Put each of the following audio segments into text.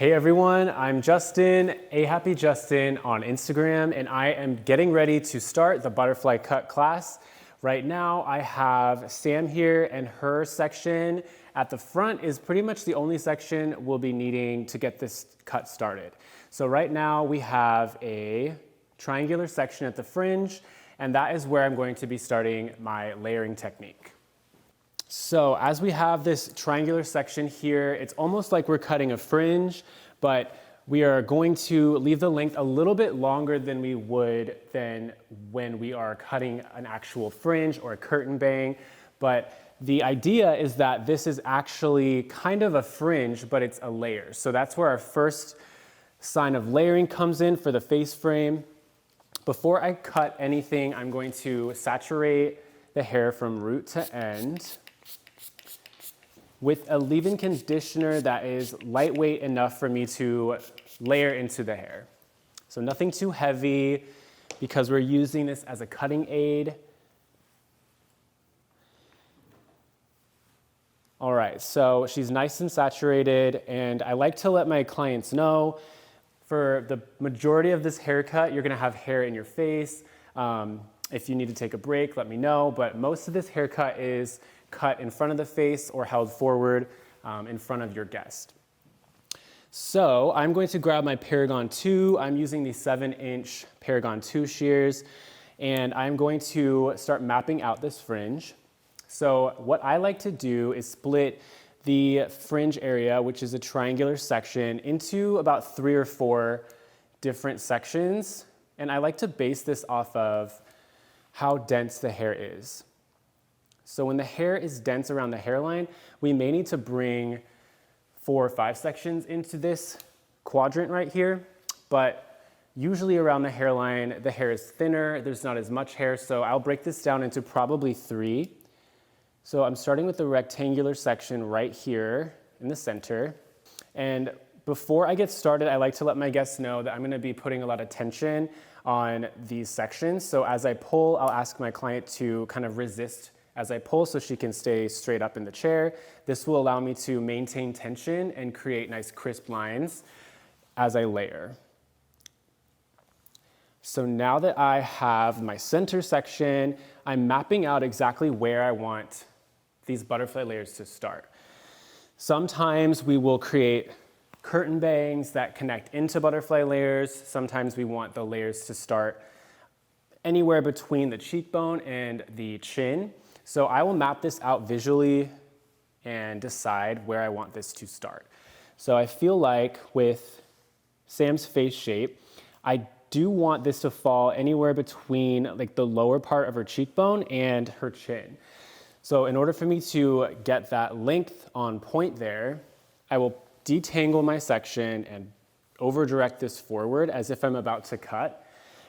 Hey everyone, I'm Justin, A Happy Justin on Instagram, and I am getting ready to start the butterfly cut class. Right now I have Sam here, and her section at the front is pretty much the only section we'll be needing to get this cut started. So right now we have a triangular section at the fringe, and that is where I'm going to be starting my layering technique. So as we have this triangular section here, it's almost like we're cutting a fringe, but we are going to leave the length a little bit longer than we would than when we are cutting an actual fringe or a curtain bang. But the idea is that this is actually kind of a fringe, but it's a layer. So that's where our first sign of layering comes in for the face frame. Before I cut anything, I'm going to saturate the hair from root to end with a leave-in conditioner that is lightweight enough for me to layer into the hair. So nothing too heavy because we're using this as a cutting aid. All right, so she's nice and saturated, and I like to let my clients know for the majority of this haircut, you're gonna have hair in your face. If you need to take a break, let me know, but most of this haircut is cut in front of the face or held forward in front of your guest. So I'm going to grab my Paragon 2. I'm using the 7-inch Paragon 2 shears, and I'm going to start mapping out this fringe. So what I like to do is split the fringe area, which is a triangular section, into about 3 or 4 different sections. And I like to base this off of how dense the hair is. So when the hair is dense around the hairline, we may need to bring 4 or 5 sections into this quadrant right here, but usually around the hairline, the hair is thinner, there's not as much hair, so I'll break this down into probably 3. So I'm starting with the rectangular section right here in the center. And before I get started, I like to let my guests know that I'm gonna be putting a lot of tension on these sections. So as I pull, I'll ask my client to kind of resist as I pull so she can stay straight up in the chair. This will allow me to maintain tension and create nice crisp lines as I layer. So now that I have my center section, I'm mapping out exactly where I want these butterfly layers to start. Sometimes we will create curtain bangs that connect into butterfly layers. Sometimes we want the layers to start anywhere between the cheekbone and the chin. So I will map this out visually and decide where I want this to start. So I feel like with Sam's face shape, I do want this to fall anywhere between like the lower part of her cheekbone and her chin. So in order for me to get that length on point there, I will detangle my section and overdirect this forward as if I'm about to cut,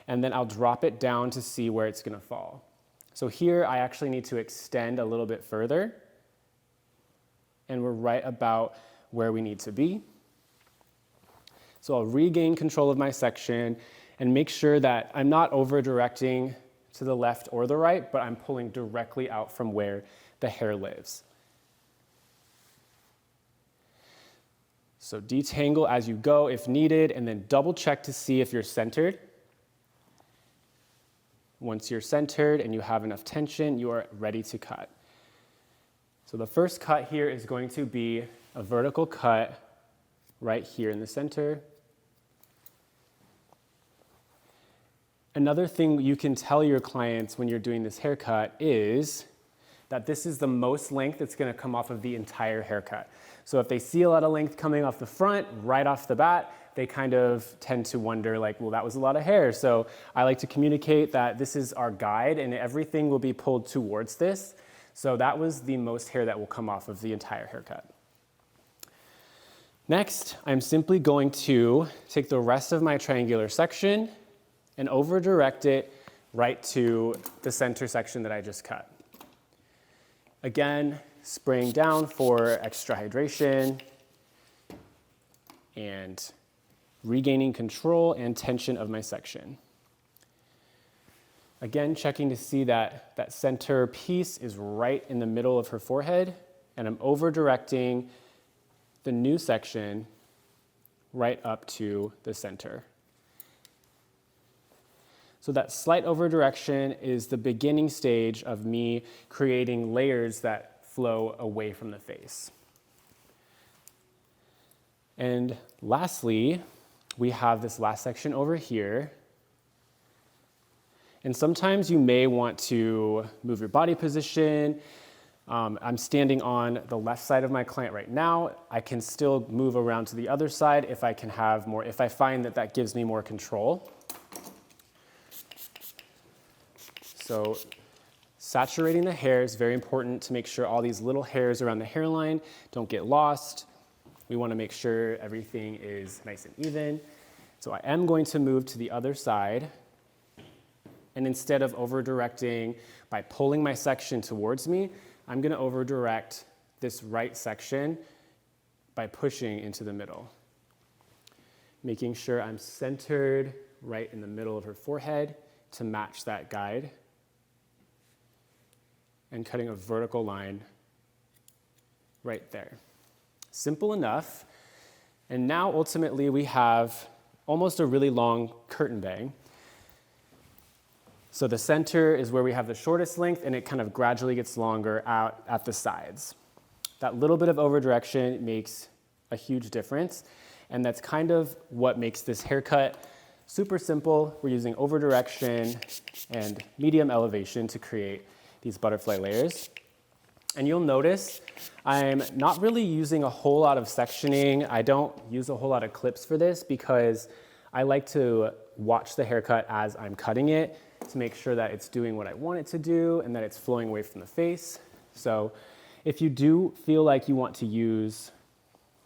and then I'll drop it down to see where it's gonna fall. So here I actually need to extend a little bit further, and we're right about where we need to be. So I'll regain control of my section and make sure that I'm not over directing to the left or the right, but I'm pulling directly out from where the hair lives. So detangle as you go if needed, and then double check to see if you're centered. Once you're centered and you have enough tension, you are ready to cut. So the first cut here is going to be a vertical cut right here in the center. Another thing you can tell your clients when you're doing this haircut is that this is the most length that's gonna come off of the entire haircut. So if they see a lot of length coming off the front, right off the bat, they kind of tend to wonder like, well, that was a lot of hair. So I like to communicate that this is our guide and everything will be pulled towards this. So that was the most hair that will come off of the entire haircut. Next, I'm simply going to take the rest of my triangular section and over direct it right to the center section that I just cut. Again, spraying down for extra hydration and regaining control and tension of my section. Again, checking to see that that center piece is right in the middle of her forehead, and I'm over directing the new section right up to the center. So that slight overdirection is the beginning stage of me creating layers that flow away from the face. And lastly, we have this last section over here. And sometimes you may want to move your body position. I'm standing on the left side of my client right now. I can still move around to the other side if I can have more, if I find that that gives me more control. So saturating the hair is very important to make sure all these little hairs around the hairline don't get lost. We want to make sure everything is nice and even. So I am going to move to the other side. And instead of over-directing by pulling my section towards me, I'm going to over-direct this right section by pushing into the middle. Making sure I'm centered right in the middle of her forehead to match that guide. And cutting a vertical line right there. Simple enough. And now ultimately we have almost a really long curtain bang. So the center is where we have the shortest length, and it kind of gradually gets longer out at the sides. That little bit of overdirection makes a huge difference, and that's kind of what makes this haircut super simple. We're using overdirection and medium elevation to create these butterfly layers. And you'll notice I'm not really using a whole lot of sectioning. I don't use a whole lot of clips for this because I like to watch the haircut as I'm cutting it to make sure that it's doing what I want it to do and that it's flowing away from the face. So if you do feel like you want to use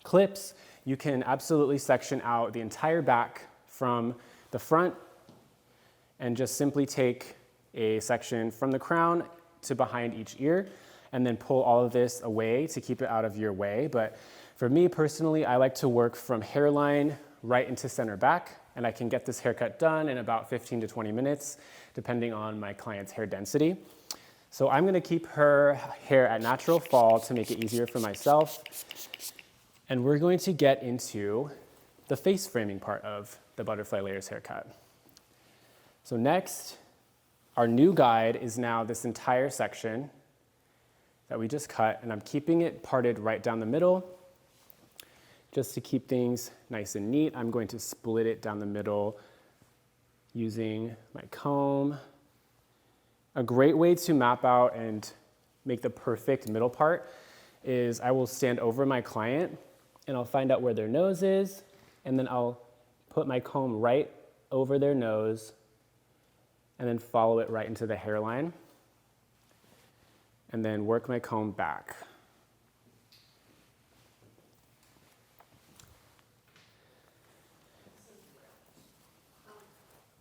clips, you can absolutely section out the entire back from the front and just simply take a section from the crown to behind each ear and then pull all of this away to keep it out of your way. But for me personally, I like to work from hairline right into center back, and I can get this haircut done in about 15 to 20 minutes, depending on my client's hair density. So I'm gonna keep her hair at natural fall to make it easier for myself. And we're going to get into the face framing part of the butterfly layers haircut. So next, our new guide is now this entire section that we just cut, and I'm keeping it parted right down the middle. Just to keep things nice and neat, I'm going to split it down the middle using my comb. A great way to map out and make the perfect middle part is I will stand over my client and I'll find out where their nose is, and then I'll put my comb right over their nose and then follow it right into the hairline and then work my comb back.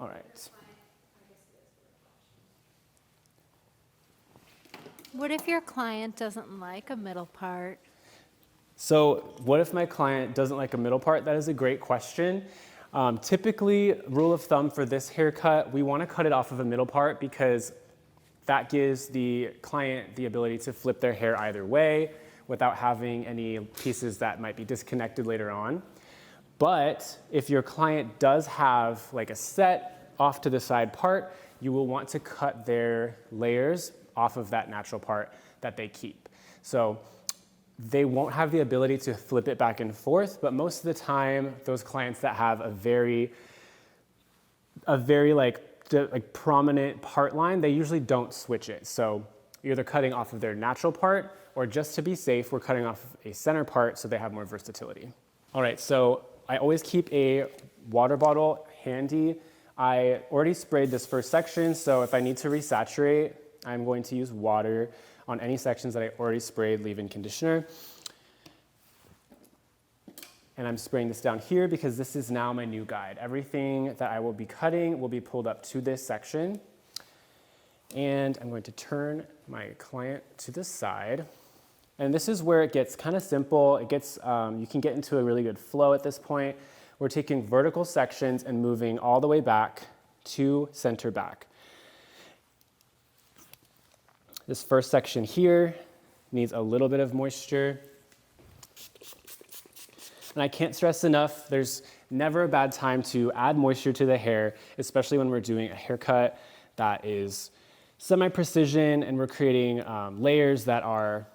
All right. What if your client doesn't like a middle part? So what if my client doesn't like a middle part? That is a great question. Typically, rule of thumb for this haircut, we want to cut it off of a middle part because that gives the client the ability to flip their hair either way without having any pieces that might be disconnected later on. But if your client does have like a set off to the side part, you will want to cut their layers off of that natural part that they keep. So they won't have the ability to flip it back and forth, but most of the time, those clients that have a very prominent part line, they usually don't switch it. So you're either cutting off of their natural part, or just to be safe, we're cutting off a center part so they have more versatility. All right, so I always keep a water bottle handy. I already sprayed this first section, so if I need to resaturate, I'm going to use water on any sections that I already sprayed leave-in conditioner. And I'm spraying this down here because this is now my new guide. Everything that I will be cutting will be pulled up to this section. And I'm going to turn my client to the side. And this is where it gets kind of simple. It gets, you can get into a really good flow at this point. We're taking vertical sections and moving all the way back to center back. This first section here needs a little bit of moisture. And I can't stress enough, there's never a bad time to add moisture to the hair, especially when we're doing a haircut that is semi-precision and we're creating layers that are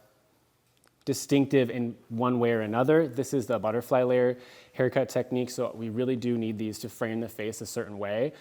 distinctive in one way or another. This is the butterfly layer haircut technique, so we really do need these to frame the face a certain way.